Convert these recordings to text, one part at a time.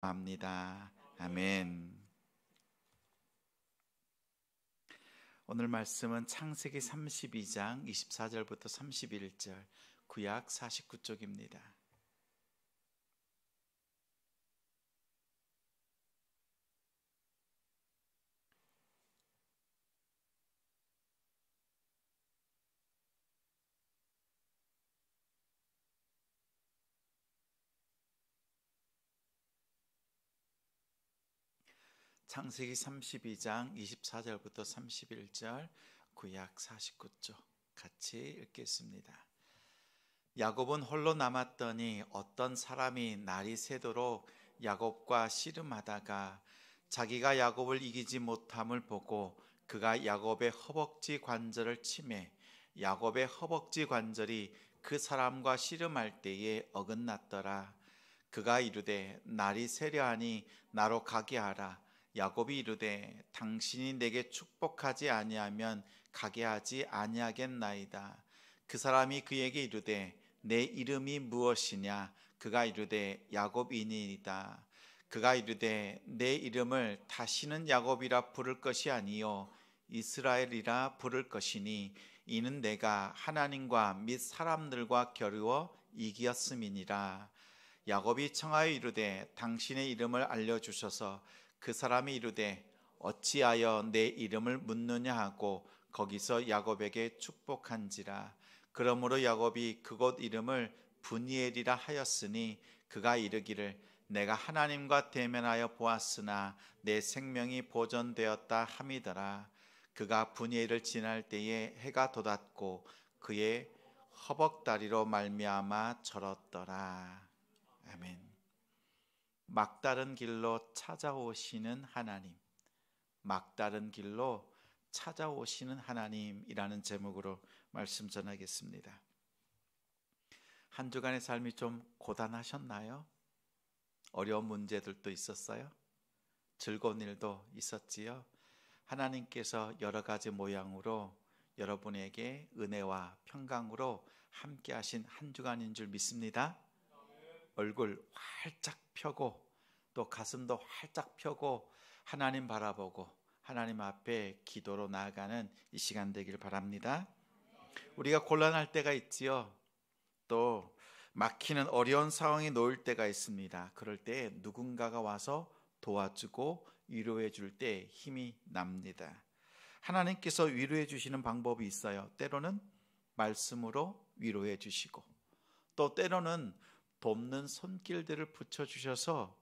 합니다. 아멘. 오늘 말씀은 창세기 32장 24절부터 31절, 구약 49쪽입니다. 창세기 32장 24절부터 31절, 구약 49쪽 같이 읽겠습니다. 야곱은 홀로 남았더니 어떤 사람이 날이 새도록 야곱과 씨름하다가 자기가 야곱을 이기지 못함을 보고 그가 야곱의 허벅지 관절을 치매 야곱의 허벅지 관절이 그 사람과 씨름할 때에 어긋났더라. 그가 이르되 날이 새려하니 나로 가게 하라. 야곱이 이르되 당신이 내게 축복하지 아니하면 가게 하지 아니하겠나이다. 그 사람이 그에게 이르되 내 이름이 무엇이냐? 그가 이르되 야곱이니이다. 그가 이르되 내 이름을 다시는 야곱이라 부를 것이 아니요 이스라엘이라 부를 것이니 이는 내가 하나님과 및 사람들과 겨루어 이기었음이니라. 야곱이 청하여 이르되 당신의 이름을 알려주셔서 그 사람이 이르되 어찌하여 내 이름을 묻느냐 하고 거기서 야곱에게 축복한지라. 그러므로 야곱이 그곳 이름을 브니엘이라 하였으니 그가 이르기를 내가 하나님과 대면하여 보았으나 내 생명이 보존되었다 함이더라. 그가 브니엘을 지날 때에 해가 돋았고 그의 허벅다리로 말미암아 절었더라. 아멘. 막다른 길로 찾아오시는 하나님, 막다른 길로 찾아오시는 하나님이라는 제목으로 말씀 전하겠습니다. 한 주간의 삶이 좀 고단하셨나요? 어려운 문제들도 있었어요? 즐거운 일도 있었지요? 하나님께서 여러 가지 모양으로 여러분에게 은혜와 평강으로 함께 하신 한 주간인 줄 믿습니다. 얼굴 활짝 펴고 또 가슴도 활짝 펴고 하나님 바라보고 하나님 앞에 기도로 나아가는 이 시간 되길 바랍니다. 우리가 곤란할 때가 있지요. 또 막히는 어려운 상황이 놓일 때가 있습니다. 그럴 때 누군가가 와서 도와주고 위로해 줄 때 힘이 납니다. 하나님께서 위로해 주시는 방법이 있어요. 때로는 말씀으로 위로해 주시고 또 때로는 돕는 손길들을 붙여주셔서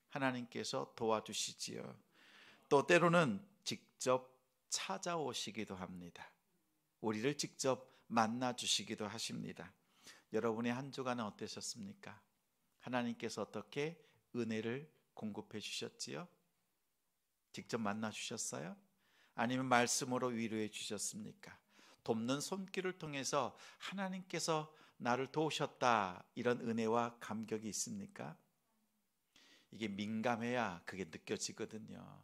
하나님께서 도와주시지요. 또 때로는 직접 찾아오시기도 합니다. 우리를 직접 만나주시기도 하십니다. 여러분의 한 주간은 어떠셨습니까? 하나님께서 어떻게 은혜를 공급해 주셨지요? 직접 만나주셨어요? 아니면 말씀으로 위로해 주셨습니까? 돕는 손길을 통해서 하나님께서 나를 도우셨다 이런 은혜와 감격이 있습니까? 이게 민감해야 그게 느껴지거든요.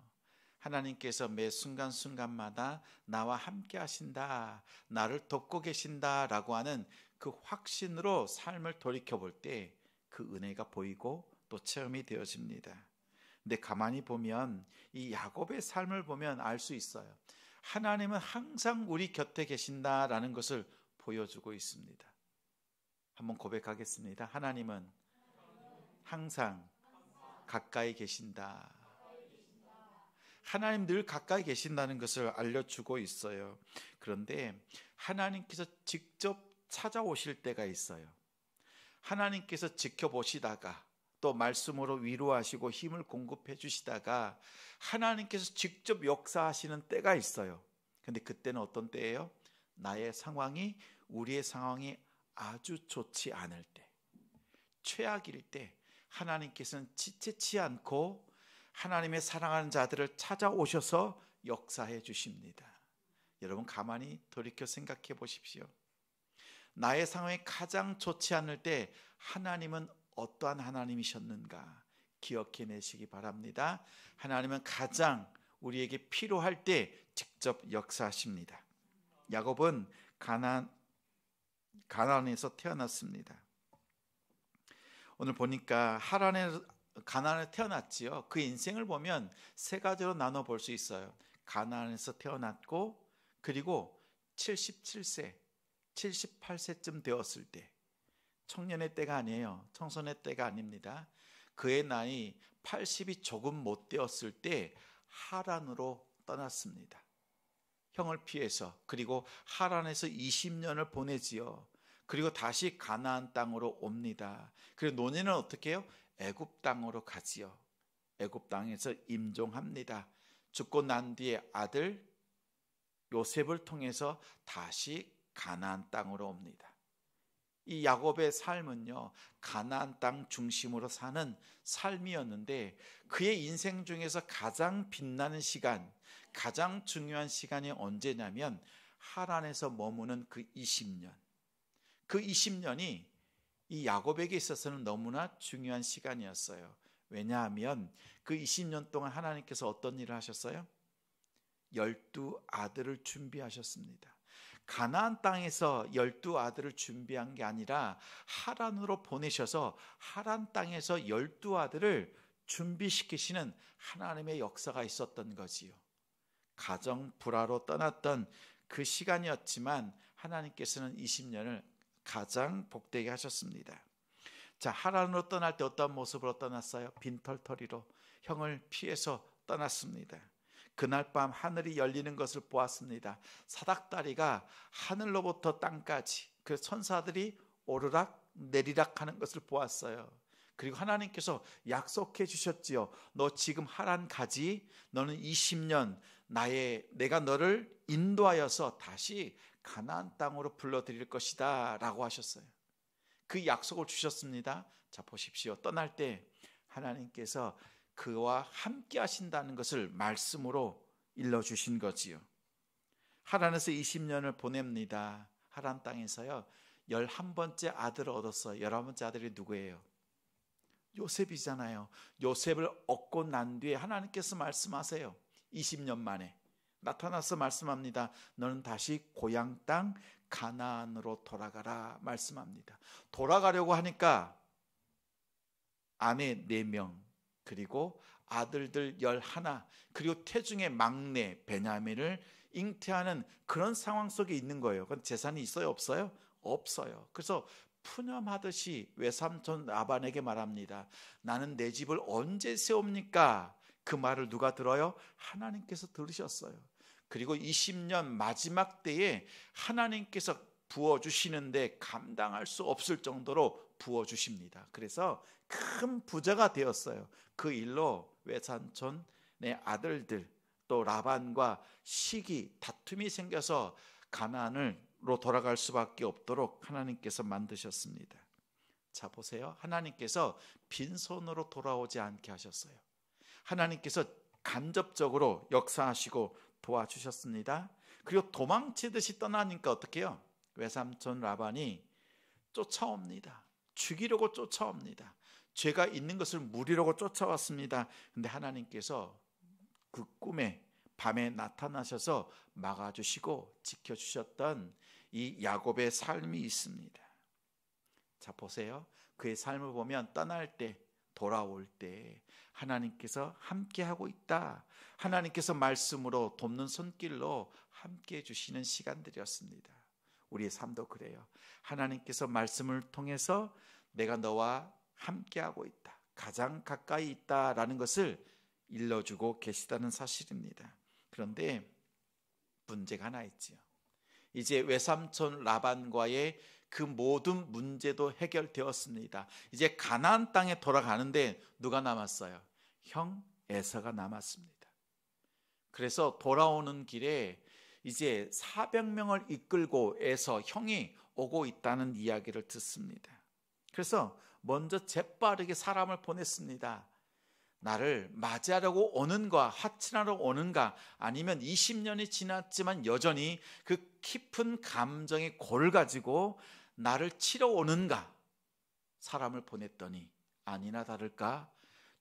하나님께서 매 순간순간마다 나와 함께 하신다, 나를 돕고 계신다라고 하는 그 확신으로 삶을 돌이켜볼 때 그 은혜가 보이고 또 체험이 되어집니다. 근데 가만히 보면 이 야곱의 삶을 보면 알 수 있어요. 하나님은 항상 우리 곁에 계신다라는 것을 보여주고 있습니다. 한번 고백하겠습니다. 하나님은 항상 가까이 계신다. 하나님 늘 가까이 계신다는 것을 알려주고 있어요. 그런데 하나님께서 직접 찾아오실 때가 있어요. 하나님께서 지켜보시다가 또 말씀으로 위로하시고 힘을 공급해 주시다가 하나님께서 직접 역사하시는 때가 있어요. 근데 그때는 어떤 때예요? 나의 상황이 우리의 상황이 아주 좋지 않을 때, 최악일 때 하나님께서는 지체치 않고 하나님의 사랑하는 자들을 찾아오셔서 역사해 주십니다. 여러분 가만히 돌이켜 생각해 보십시오. 나의 상황이 가장 좋지 않을 때 하나님은 어떠한 하나님이셨는가 기억해내시기 바랍니다. 하나님은 가장 우리에게 필요할 때 직접 역사하십니다. 야곱은 가나안에서 태어났습니다. 오늘 보니까 하란에 가나안에 태어났지요. 그 인생을 보면 세 가지로 나눠 볼 수 있어요. 가나안에서 태어났고, 그리고 77세, 78세쯤 되었을 때, 청년의 때가 아니에요. 청소년의 때가 아닙니다. 그의 나이 80이 조금 못 되었을 때 하란으로 떠났습니다. 형을 피해서. 그리고 하란에서 20년을 보내지요. 그리고 다시 가나안 땅으로 옵니다. 그리고 노년은 어떻게 해요? 애굽 땅으로 가지요. 애굽 땅에서 임종합니다. 죽고 난 뒤에 아들 요셉을 통해서 다시 가나안 땅으로 옵니다. 이 야곱의 삶은요, 가나안 땅 중심으로 사는 삶이었는데, 그의 인생 중에서 가장 빛나는 시간, 가장 중요한 시간이 언제냐면 하란에서 머무는 그 20년. 그 20년이 이 야곱에게 있어서는 너무나 중요한 시간이었어요. 왜냐하면 그 20년 동안 하나님께서 어떤 일을 하셨어요? 12아들을 준비하셨습니다. 가나안 땅에서 12아들을 준비한 게 아니라 하란으로 보내셔서 하란 땅에서 12아들을 준비시키시는 하나님의 역사가 있었던 거지요. 가정 불화로 떠났던 그 시간이었지만 하나님께서는 20년을 가장 복되게 하셨습니다. 자, 하란으로 떠날 때 어떤 모습으로 떠났어요? 빈털터리로 형을 피해서 떠났습니다. 그날 밤 하늘이 열리는 것을 보았습니다. 사닥다리가 하늘로부터 땅까지 그 천사들이 오르락 내리락 하는 것을 보았어요. 그리고 하나님께서 약속해 주셨지요. 너 지금 하란 가지. 너는 20년 내가 너를 인도하여서 다시 가나안 땅으로 불러들일 것이다 라고 하셨어요. 그 약속을 주셨습니다. 자, 보십시오. 떠날 때 하나님께서 그와 함께 하신다는 것을 말씀으로 일러주신 거지요. 하란에서 20년을 보냅니다. 하란 땅에서요, 11번째 아들을 얻었어요. 11번째 아들이 누구예요? 요셉이잖아요. 요셉을 얻고 난 뒤에 하나님께서 말씀하세요. 20년 만에 나타나서 말씀합니다. 너는 다시 고향 땅 가나안으로 돌아가라 말씀합니다. 돌아가려고 하니까 아내 4명, 그리고 아들들 11, 그리고 태중의 막내 베냐민을 잉태하는 그런 상황 속에 있는 거예요. 그건 재산이 있어요? 없어요? 없어요. 그래서 푸념하듯이 외삼촌 라반에게 말합니다. 나는 내 집을 언제 세웁니까? 그 말을 누가 들어요? 하나님께서 들으셨어요. 그리고 20년 마지막 때에 하나님께서 부어주시는데 감당할 수 없을 정도로 부어주십니다. 그래서 큰 부자가 되었어요. 그 일로 외삼촌의 아들들 또 라반과 다툼이 생겨서 가나안으로 돌아갈 수밖에 없도록 하나님께서 만드셨습니다. 자, 보세요. 하나님께서 빈손으로 돌아오지 않게 하셨어요. 하나님께서 간접적으로 역사하시고 도와주셨습니다. 그리고 도망치듯이 떠나니까 어떻게 해요? 외삼촌 라반이 쫓아옵니다. 죽이려고 쫓아옵니다. 죄가 있는 것을 물으려고 쫓아왔습니다. 근데 하나님께서 그 꿈에 밤에 나타나셔서 막아주시고 지켜주셨던 이 야곱의 삶이 있습니다. 자, 보세요. 그의 삶을 보면 떠날 때, 돌아올 때 하나님께서 함께하고 있다. 하나님께서 말씀으로 돕는 손길로 함께해 주시는 시간들이었습니다. 우리의 삶도 그래요. 하나님께서 말씀을 통해서 내가 너와 함께하고 있다, 가장 가까이 있다라는 것을 일러주고 계시다는 사실입니다. 그런데 문제가 하나 있지요. 이제 외삼촌 라반과의 그 모든 문제도 해결되었습니다. 이제 가나안 땅에 돌아가는데 누가 남았어요? 형 에서가 남았습니다. 그래서 돌아오는 길에 이제 400명을 이끌고 에서 형이 오고 있다는 이야기를 듣습니다. 그래서 먼저 재빠르게 사람을 보냈습니다. 나를 맞이하려고 오는가, 하친하러 오는가, 아니면 20년이 지났지만 여전히 그 깊은 감정의 골을 가지고 나를 치러 오는가. 사람을 보냈더니 아니나 다를까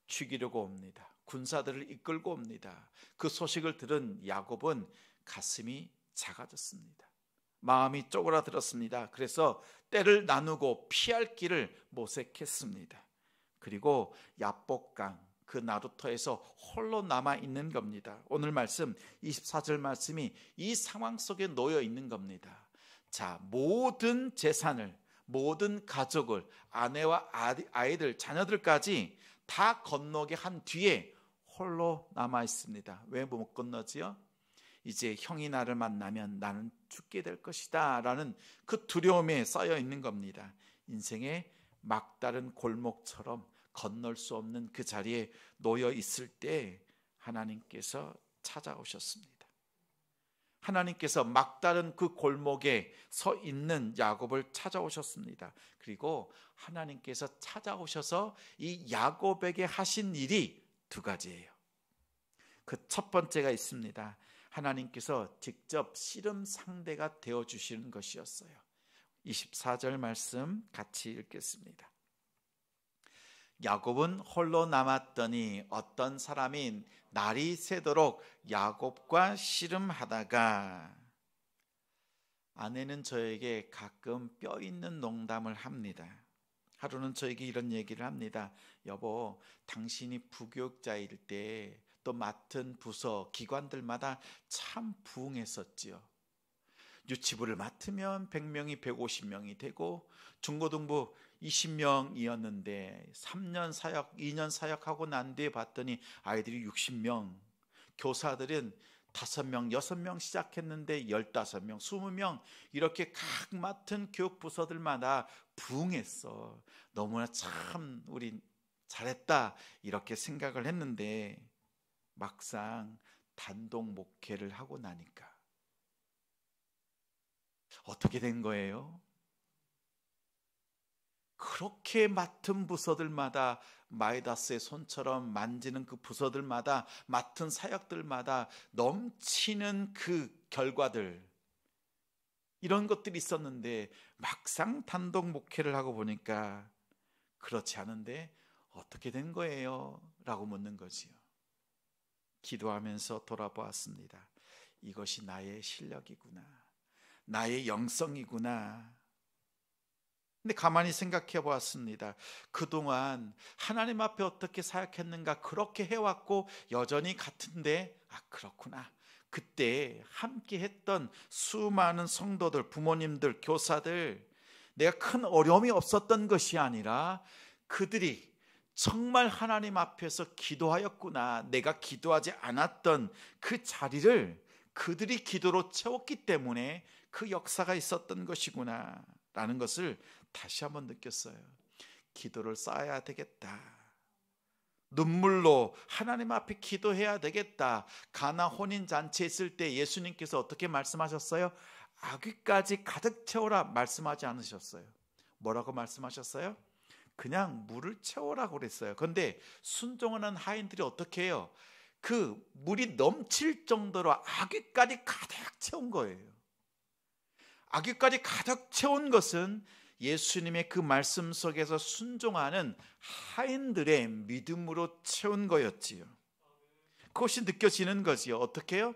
죽이려고 옵니다. 군사들을 이끌고 옵니다. 그 소식을 들은 야곱은 가슴이 작아졌습니다. 마음이 쪼그라들었습니다. 그래서 때를 나누고 피할 길을 모색했습니다. 그리고 야복강 그 나루터에서 홀로 남아 있는 겁니다. 오늘 말씀 24절 말씀이 이 상황 속에 놓여 있는 겁니다. 자, 모든 재산을, 모든 가족을, 아내와 아이들, 자녀들까지 다 건너게 한 뒤에 홀로 남아 있습니다. 왜 못 건너지요? 이제 형이 나를 만나면 나는 죽게 될 것이다 라는 그 두려움에 쌓여 있는 겁니다. 인생의 막다른 골목처럼 건널 수 없는 그 자리에 놓여 있을 때 하나님께서 찾아오셨습니다. 하나님께서 막다른 그 골목에 서 있는 야곱을 찾아오셨습니다. 그리고 하나님께서 찾아오셔서 이 야곱에게 하신 일이 두 가지예요. 그 첫 번째가 있습니다. 하나님께서 직접 씨름 상대가 되어주시는 것이었어요. 24절 말씀 같이 읽겠습니다. 야곱은 홀로 남았더니 어떤 사람이 날이 새도록 야곱과 씨름하다가, 아내는 저에게 가끔 뼈 있는 농담을 합니다. 하루는 저에게 이런 얘기를 합니다. 여보, 당신이 부교육자일 때 또 맡은 부서 기관들마다 참 부응했었지요. 유치부를 맡으면 100명이 150명이 되고 중고등부 20명이었는데 3년 사역, 2년 사역하고 난 뒤에 봤더니 아이들이 60명, 교사들은 5명, 6명 시작했는데 15명, 20명 이렇게 각 맡은 교육부서들마다 부응했어. 너무나 참 우리 잘했다 이렇게 생각을 했는데 막상 단독 목회를 하고 나니까 어떻게 된 거예요? 그렇게 맡은 부서들마다 마이다스의 손처럼 만지는 그 부서들마다 맡은 사역들마다 넘치는 그 결과들, 이런 것들이 있었는데 막상 단독 목회를 하고 보니까 그렇지 않은데 어떻게 된 거예요? 라고 묻는 거지요. 기도하면서 돌아보았습니다. 이것이 나의 실력이구나, 나의 영성이구나. 근데 가만히 생각해 보았습니다. 그동안 하나님 앞에 어떻게 사역했는가, 그렇게 해왔고 여전히 같은데, 그렇구나. 그때 함께 했던 수많은 성도들, 부모님들, 교사들, 내가 큰 어려움이 없었던 것이 아니라 그들이 정말 하나님 앞에서 기도하였구나. 내가 기도하지 않았던 그 자리를 그들이 기도로 채웠기 때문에 그 역사가 있었던 것이구나 라는 것을 다시 한번 느꼈어요. 기도를 쌓아야 되겠다. 눈물로 하나님 앞에 기도해야 되겠다. 가나 혼인잔치에 있을 때 예수님께서 어떻게 말씀하셨어요? 아귀까지 가득 채워라 말씀하지 않으셨어요. 뭐라고 말씀하셨어요? 그냥 물을 채우라고 그랬어요. 그런데 순종하는 하인들이 어떻게 해요? 그 물이 넘칠 정도로 아귀까지 가득 채운 거예요. 아귀까지 가득 채운 것은 예수님의 그 말씀 속에서 순종하는 하인들의 믿음으로 채운 거였지요. 그것이 느껴지는 거지요. 어떻게 해요?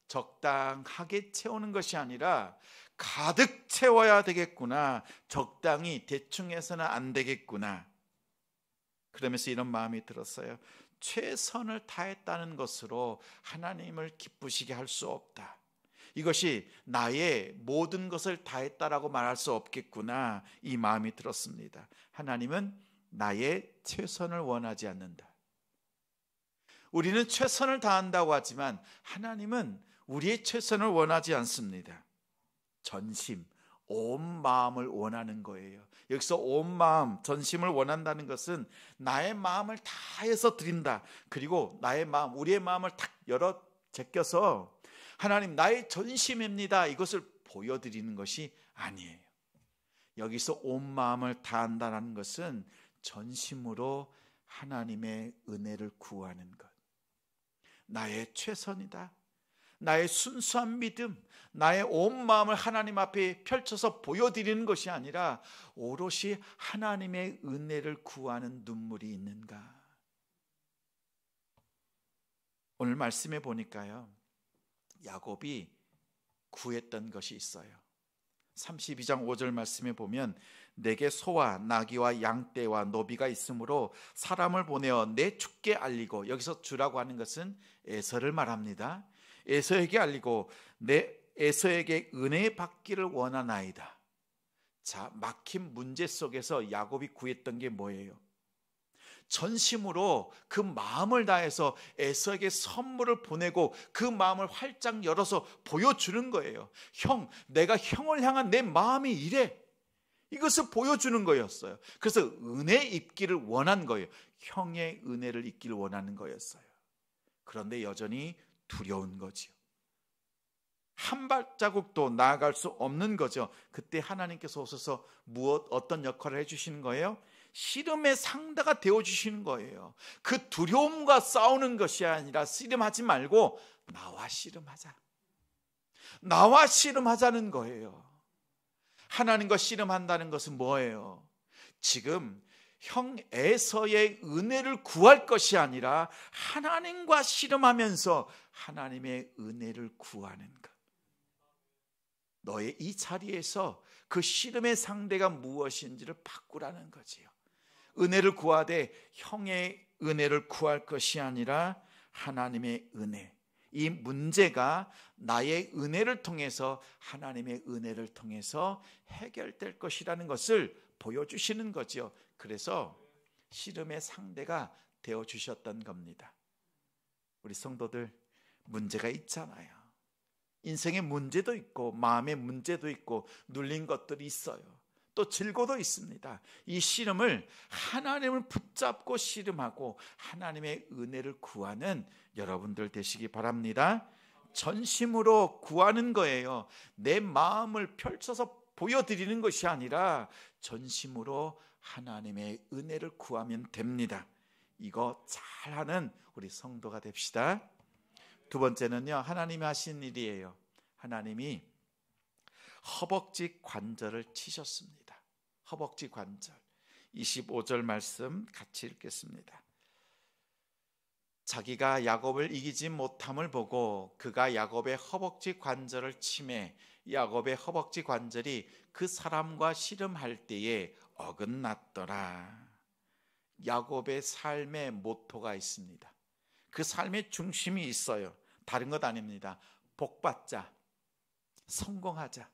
적당하게 채우는 것이 아니라 가득 채워야 되겠구나. 적당히 대충 해서는 안 되겠구나. 그러면서 이런 마음이 들었어요. 최선을 다했다는 것으로 하나님을 기쁘시게 할 수 없다. 이것이 나의 모든 것을 다했다라고 말할 수 없겠구나. 이 마음이 들었습니다. 하나님은 나의 최선을 원하지 않는다. 우리는 최선을 다한다고 하지만 하나님은 우리의 최선을 원하지 않습니다. 전심, 온 마음을 원하는 거예요. 여기서 온 마음, 전심을 원한다는 것은 나의 마음을 다해서 드린다. 그리고 나의 마음, 우리의 마음을 탁 열어 제껴서 하나님 나의 전심입니다. 이것을 보여드리는 것이 아니에요. 여기서 온 마음을 다한다는 것은 전심으로 하나님의 은혜를 구하는 것. 나의 최선이다. 나의 순수한 믿음, 나의 온 마음을 하나님 앞에 펼쳐서 보여드리는 것이 아니라 오롯이 하나님의 은혜를 구하는 눈물이 있는가. 오늘 말씀해 보니까요, 야곱이 구했던 것이 있어요. 32장 5절 말씀에 보면 내게 소와 나귀와 양떼와 노비가 있으므로 사람을 보내어 내 주께 알리고, 여기서 주라고 하는 것은 에서를 말합니다. 에서에게 알리고 내 에서에게 은혜 받기를 원하나이다. 자, 막힌 문제 속에서 야곱이 구했던 게 뭐예요? 전심으로 그 마음을 다해서 에서에게 선물을 보내고 그 마음을 활짝 열어서 보여주는 거예요. 형, 내가 형을 향한 내 마음이 이래. 이것을 보여주는 거였어요. 그래서 은혜 입기를 원한 거예요. 형의 은혜를 입기를 원하는 거였어요. 그런데 여전히 두려운 거지요. 한 발자국도 나아갈 수 없는 거죠. 그때 하나님께서 오셔서 어떤 역할을 해주시는 거예요? 씨름의 상대가 되어주시는 거예요. 그 두려움과 싸우는 것이 아니라 씨름하지 말고 나와 씨름하자. 나와 씨름하자는 거예요. 하나님과 씨름한다는 것은 뭐예요? 지금 형 에서의 은혜를 구할 것이 아니라 하나님과 씨름하면서 하나님의 은혜를 구하는 것. 너의 이 자리에서 그 씨름의 상대가 무엇인지를 바꾸라는 거지요. 은혜를 구하되 형의 은혜를 구할 것이 아니라 하나님의 은혜. 이 문제가 나의 은혜를 통해서, 하나님의 은혜를 통해서 해결될 것이라는 것을 보여주시는 거죠. 그래서 씨름의 상대가 되어주셨던 겁니다. 우리 성도들, 문제가 있잖아요. 인생의 문제도 있고 마음의 문제도 있고 눌린 것들이 있어요. 또 질고도 있습니다. 이 씨름을 하나님을 붙잡고 씨름하고 하나님의 은혜를 구하는 여러분들 되시기 바랍니다. 전심으로 구하는 거예요. 내 마음을 펼쳐서 보여드리는 것이 아니라 전심으로 하나님의 은혜를 구하면 됩니다. 이거 잘하는 우리 성도가 됩시다. 두 번째는요, 하나님이 하신 일이에요. 하나님이 허벅지 관절을 치셨습니다. 허벅지 관절. 25절 말씀 같이 읽겠습니다. 자기가 야곱을 이기지 못함을 보고 그가 야곱의 허벅지 관절을 치매 야곱의 허벅지 관절이 그 사람과 씨름할 때에 어긋났더라. 야곱의 삶의 모토가 있습니다. 그 삶의 중심이 있어요. 다른 것 아닙니다. 복받자, 성공하자,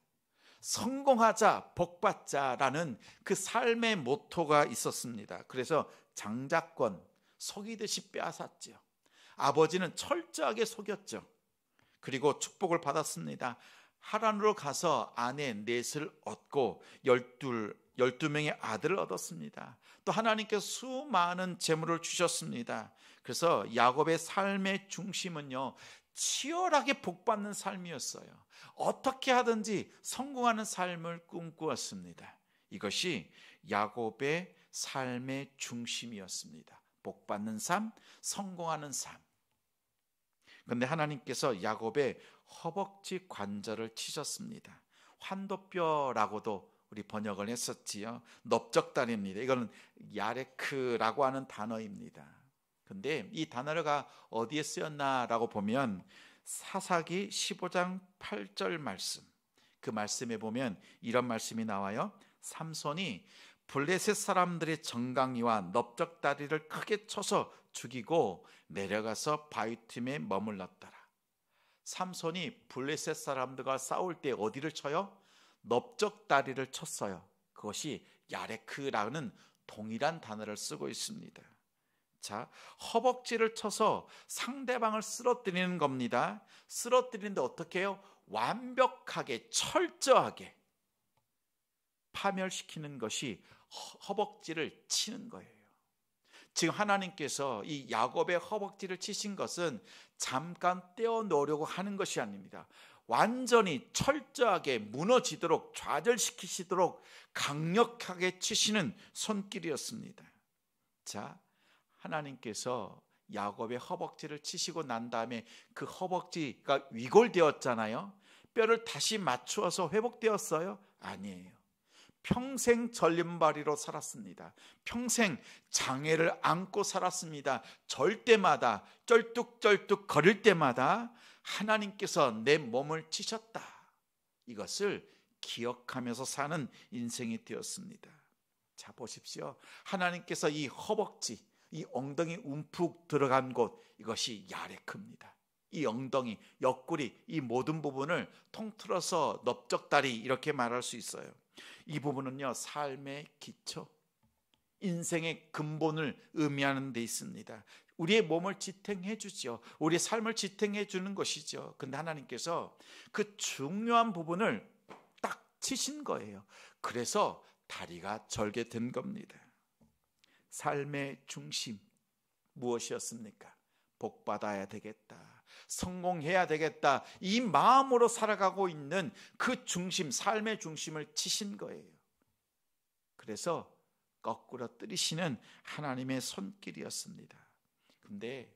성공하자, 복받자라는 그 삶의 모토가 있었습니다. 그래서 장자권 속이듯이 빼앗았죠. 아버지는 철저하게 속였죠. 그리고 축복을 받았습니다. 하란으로 가서 아내 넷을 얻고 12명의 아들을 얻었습니다. 또 하나님께서 수많은 재물을 주셨습니다. 그래서 야곱의 삶의 중심은요, 치열하게 복받는 삶이었어요. 어떻게 하든지 성공하는 삶을 꿈꾸었습니다. 이것이 야곱의 삶의 중심이었습니다. 복받는 삶, 성공하는 삶. 그런데 하나님께서 야곱의 허벅지 관절을 치셨습니다. 환도뼈라고도 우리 번역을 했었지요. 넓적다리입니다. 이거는 야레크라고 하는 단어입니다. 근데 이 단어가 어디에 쓰였나라고 보면 사사기 15장 8절 말씀, 그 말씀에 보면 이런 말씀이 나와요. 삼손이 블레셋 사람들의 정강이와 넓적다리를 크게 쳐서 죽이고 내려가서 바위 틈에 머물렀더라. 삼손이 블레셋 사람들과 싸울 때 어디를 쳐요? 넓적다리를 쳤어요. 그것이 야레크라는 동일한 단어를 쓰고 있습니다. 자, 허벅지를 쳐서 상대방을 쓰러뜨리는 겁니다. 쓰러뜨리는데 어떻게 해요? 완벽하게 철저하게 파멸시키는 것이 허벅지를 치는 거예요. 지금 하나님께서 이 야곱의 허벅지를 치신 것은 잠깐 떼어놓으려고 하는 것이 아닙니다. 완전히 철저하게 무너지도록 좌절시키시도록 강력하게 치시는 손길이었습니다. 자, 하나님께서 야곱의 허벅지를 치시고 난 다음에 그 허벅지가 위골되었잖아요. 뼈를 다시 맞추어서 회복되었어요? 아니에요. 평생 절름발이로 살았습니다. 평생 장애를 안고 살았습니다. 절 때마다 쩔뚝쩔뚝 거릴 때마다 하나님께서 내 몸을 치셨다. 이것을 기억하면서 사는 인생이 되었습니다. 자, 보십시오. 하나님께서 이 허벅지, 이 엉덩이 움푹 들어간 곳, 이것이 야레크입니다. 이 엉덩이, 옆구리, 이 모든 부분을 통틀어서 넓적다리 이렇게 말할 수 있어요. 이 부분은요, 삶의 기초, 인생의 근본을 의미하는 데 있습니다. 우리의 몸을 지탱해 주죠. 우리의 삶을 지탱해 주는 것이죠. 근데 하나님께서 그 중요한 부분을 딱 치신 거예요. 그래서 다리가 절게 된 겁니다. 삶의 중심 무엇이었습니까? 복받아야 되겠다, 성공해야 되겠다, 이 마음으로 살아가고 있는 그 중심, 삶의 중심을 치신 거예요. 그래서 거꾸러뜨리시는 하나님의 손길이었습니다. 근데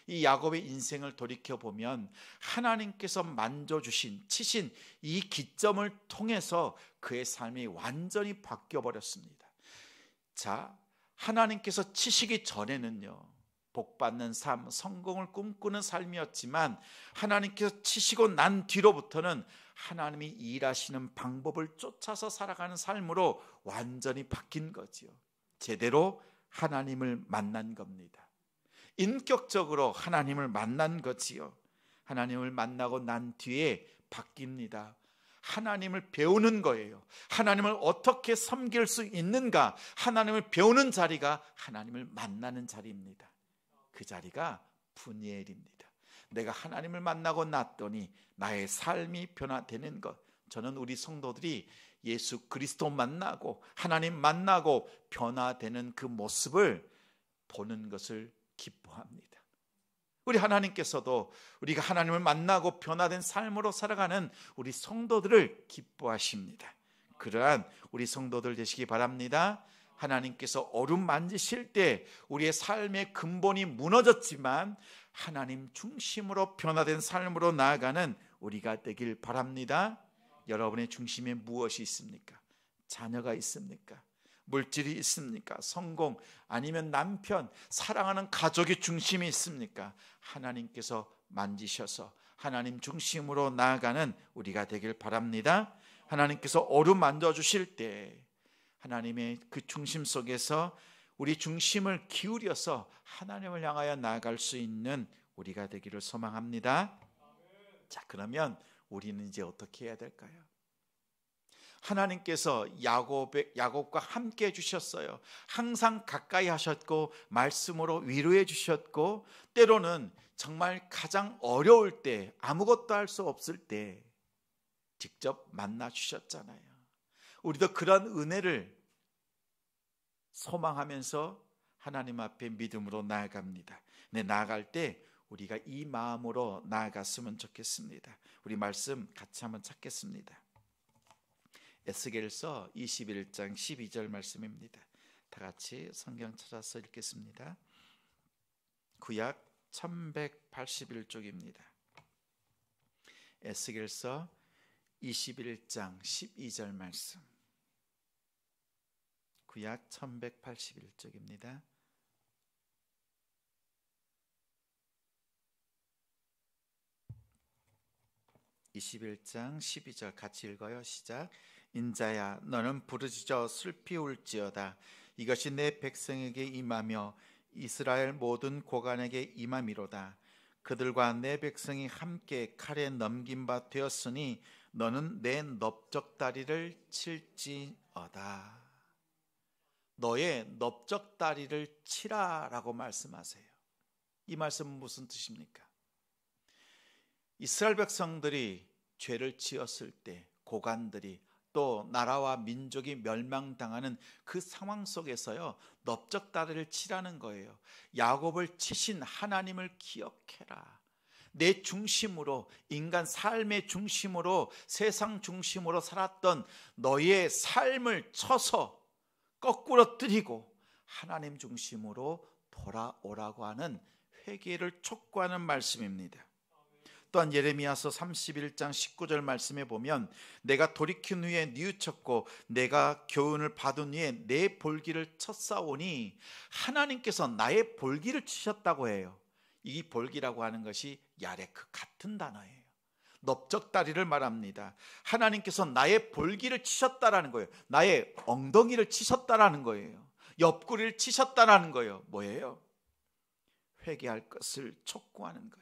이 야곱의 인생을 돌이켜보면 하나님께서 만져주신, 치신 이 기점을 통해서 그의 삶이 완전히 바뀌어버렸습니다. 자, 하나님께서 치시기 전에는요, 복받는 삶, 성공을 꿈꾸는 삶이었지만 하나님께서 치시고 난 뒤로부터는 하나님이 일하시는 방법을 쫓아서 살아가는 삶으로 완전히 바뀐 거지요. 제대로 하나님을 만난 겁니다. 인격적으로 하나님을 만난 거지요. 하나님을 만나고 난 뒤에 바뀝니다. 하나님을 배우는 거예요. 하나님을 어떻게 섬길 수 있는가, 하나님을 배우는 자리가 하나님을 만나는 자리입니다. 그 자리가 푸니엘입니다. 내가 하나님을 만나고 났더니 나의 삶이 변화되는 것. 저는 우리 성도들이 예수 그리스도 만나고 하나님 만나고 변화되는 그 모습을 보는 것을 기뻐합니다. 우리 하나님께서도 우리가 하나님을 만나고 변화된 삶으로 살아가는 우리 성도들을 기뻐하십니다. 그러한 우리 성도들 되시기 바랍니다. 하나님께서 어루만 만지실 때 우리의 삶의 근본이 무너졌지만 하나님 중심으로 변화된 삶으로 나아가는 우리가 되길 바랍니다. 여러분의 중심에 무엇이 있습니까? 자녀가 있습니까? 물질이 있습니까? 성공, 아니면 남편, 사랑하는 가족의 중심이 있습니까? 하나님께서 만지셔서 하나님 중심으로 나아가는 우리가 되길 바랍니다. 하나님께서 어루 만져주실 때 하나님의 그 중심 속에서 우리 중심을 기울여서 하나님을 향하여 나아갈 수 있는 우리가 되기를 소망합니다. 자, 그러면 우리는 이제 어떻게 해야 될까요? 하나님께서 야곱과 함께 해주셨어요. 항상 가까이 하셨고 말씀으로 위로해 주셨고, 때로는 정말 가장 어려울 때, 아무것도 할 수 없을 때 직접 만나 주셨잖아요. 우리도 그런 은혜를 소망하면서 하나님 앞에 믿음으로 나아갑니다. 네, 나아갈 때 우리가 이 마음으로 나아갔으면 좋겠습니다. 우리 말씀 같이 한번 찾겠습니다. 에스겔서 21장 12절 말씀입니다. 다 같이 성경 찾아서 읽겠습니다. 구약 1181쪽입니다. 에스겔서 21장 12절 말씀. 구약 1181쪽입니다. (21장 12절) 같이 읽어요. 시작. 인자야, 너는 부르짖어 슬피 울지어다. 이것이 내 백성에게 임하며 이스라엘 모든 고관에게 임함이로다. 그들과 내 백성이 함께 칼에 넘긴 바 되었으니 너는 내 넓적다리를 칠지어다. 너의 넓적다리를 치라라고 말씀하세요. 이 말씀은 무슨 뜻입니까? 이스라엘 백성들이 죄를 지었을 때 고관들이, 또 나라와 민족이 멸망당하는 그 상황 속에서요, 넓적다리를 치라는 거예요. 야곱을 치신 하나님을 기억해라. 내 중심으로, 인간 삶의 중심으로, 세상 중심으로 살았던 너의 삶을 쳐서 거꾸러뜨리고 하나님 중심으로 돌아오라고 하는 회개를 촉구하는 말씀입니다. 또한 예레미야서 31장 19절 말씀에 보면 내가 돌이킨 후에 뉘우쳤고 내가 교훈을 받은 후에 내 볼기를 쳤사오니, 하나님께서 나의 볼기를 치셨다고 해요. 이 볼기라고 하는 것이 야레크, 같은 단어예요. 넓적다리를 말합니다. 하나님께서 나의 볼기를 치셨다라는 거예요. 나의 엉덩이를 치셨다라는 거예요. 옆구리를 치셨다라는 거예요. 뭐예요? 회개할 것을 촉구하는 거예요.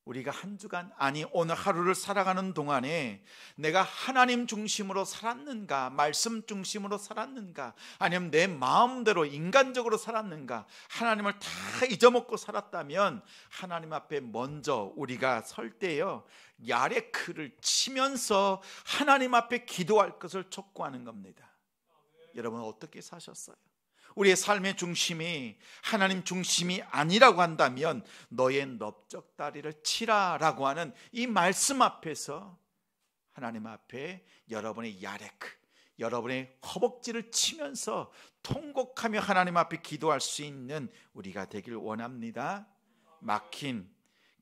우리가 한 주간, 아니 오늘 하루를 살아가는 동안에 내가 하나님 중심으로 살았는가, 말씀 중심으로 살았는가, 아니면 내 마음대로 인간적으로 살았는가, 하나님을 다 잊어먹고 살았다면 하나님 앞에 먼저 우리가 설 때요, 야레크를 치면서 하나님 앞에 기도할 것을 촉구하는 겁니다. 여러분 어떻게 사셨어요? 우리의 삶의 중심이 하나님 중심이 아니라고 한다면 너의 넓적다리를 치라라고 하는 이 말씀 앞에서 하나님 앞에 여러분의 야레크, 여러분의 허벅지를 치면서 통곡하며 하나님 앞에 기도할 수 있는 우리가 되길 원합니다. 막힌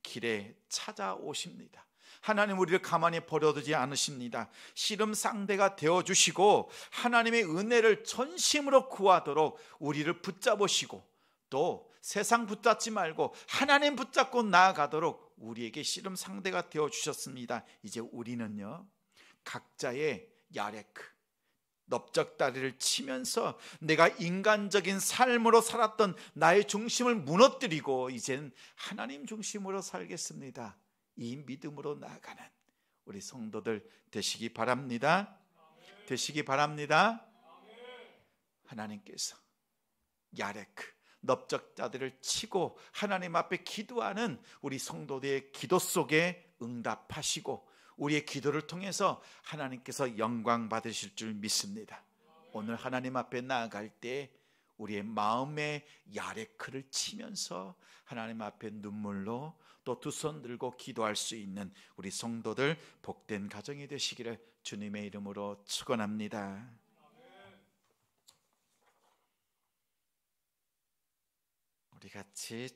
길에 찾아오십니다. 하나님 우리를 가만히 버려두지 않으십니다. 씨름 상대가 되어주시고 하나님의 은혜를 전심으로 구하도록 우리를 붙잡으시고, 또 세상 붙잡지 말고 하나님 붙잡고 나아가도록 우리에게 씨름 상대가 되어주셨습니다. 이제 우리는요, 각자의 야레크, 넓적다리를 치면서 내가 인간적인 삶으로 살았던 나의 중심을 무너뜨리고 이젠 하나님 중심으로 살겠습니다. 이 믿음으로 나아가는 우리 성도들 되시기 바랍니다. 되시기 바랍니다. 하나님께서 야레크, 넓적다리를 치고 하나님 앞에 기도하는 우리 성도들의 기도 속에 응답하시고 우리의 기도를 통해서 하나님께서 영광 받으실 줄 믿습니다. 오늘 하나님 앞에 나아갈 때 우리의 마음의 야레크를 치면서 하나님 앞에 눈물로 또 두 손 들고 기도할 수 있는 우리 성도들 복된 가정이 되시기를 주님의 이름으로 축원합니다. 우리 같이